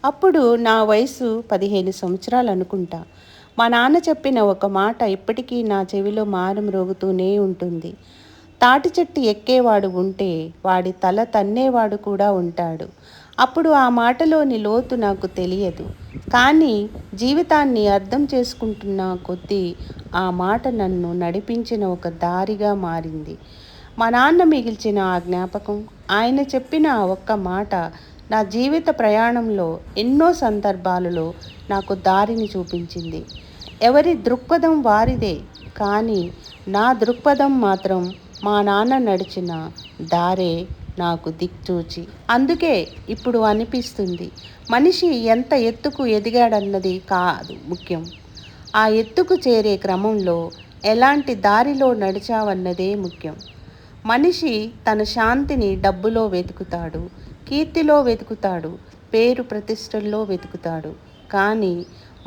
అప్పుడు నా వయసు 15 సంవత్సరాలు అనుకుంటా. మా నాన్న చెప్పిన ఒక మాట ఇప్పటికీ నా చెవిలో మారుమ్రోగుతూనే ఉంటుంది. తాటి చెట్టు ఎక్కేవాడు ఉంటే వాడి తల తన్నేవాడు కూడా ఉంటాడు. అప్పుడు ఆ మాటలోని లోతు నాకు తెలియదు. కానీ జీవితాన్ని అర్థం చేసుకుంటున్న కొద్దీ ఆ మాట నన్ను నడిపించిన ఒక దారిగా మారింది. మా నాన్న మిగిల్చిన ఆ జ్ఞాపకం, ఆయన చెప్పిన ఆ ఒక్క మాట నా జీవిత ప్రయాణంలో ఎన్నో సందర్భాలలో నాకు దారిని చూపించింది. ఎవరి దృక్పథం వారిదే, కానీ నా దృక్పథం మాత్రం మా నాన్న నడిచిన దారే నాకు దిక్చూచి. అందుకే ఇప్పుడు అనిపిస్తుంది, మనిషి ఎంత ఎత్తుకు ఎదిగాడన్నది కాదు ముఖ్యం, ఆ ఎత్తుకు చేరే క్రమంలో ఎలాంటి దారిలో నడిచావన్నదే ముఖ్యం. మనిషి తన శాంతిని డబ్బులో వెతుకుతాడు, కీర్తిలో వెతుకుతాడు, పేరు ప్రతిష్టల్లో వెతుకుతాడు. కానీ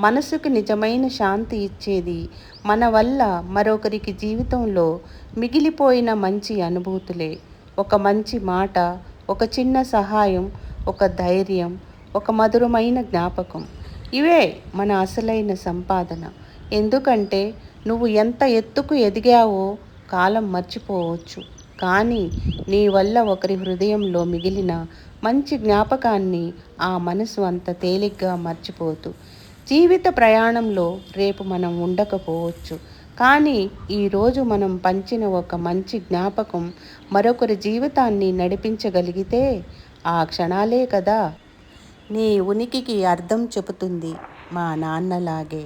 మనసుకు నిజమైన శాంతి ఇచ్చేది మన వల్ల మరొకరికి జీవితంలో మిగిలిపోయిన మంచి అనుభూతులే. ఒక మంచి మాట, ఒక చిన్న సహాయం, ఒక ధైర్యం, ఒక మధురమైన జ్ఞాపకం. ఇవే మన అసలైన సంపాదన. ఎందుకంటే నువ్వు ఎంత ఎత్తుకు ఎదిగావో కాలం మర్చిపోవచ్చు, కానీ నీ వల్ల ఒకరి హృదయంలో మిగిలిన మంచి జ్ఞాపకాన్ని ఆ మనసు అంత తేలిగ్గా మర్చిపోదు. జీవిత ప్రయాణంలో రేపు మనం ఉండకపోవచ్చు, కానీ ఈరోజు మనం పంచిన ఒక మంచి జ్ఞాపకం మరొకరి జీవితాన్ని నడిపించగలిగితే ఆ క్షణాలే కదా నీ ఉనికికి అర్థం చెబుతుంది. మా నాన్నలాగే.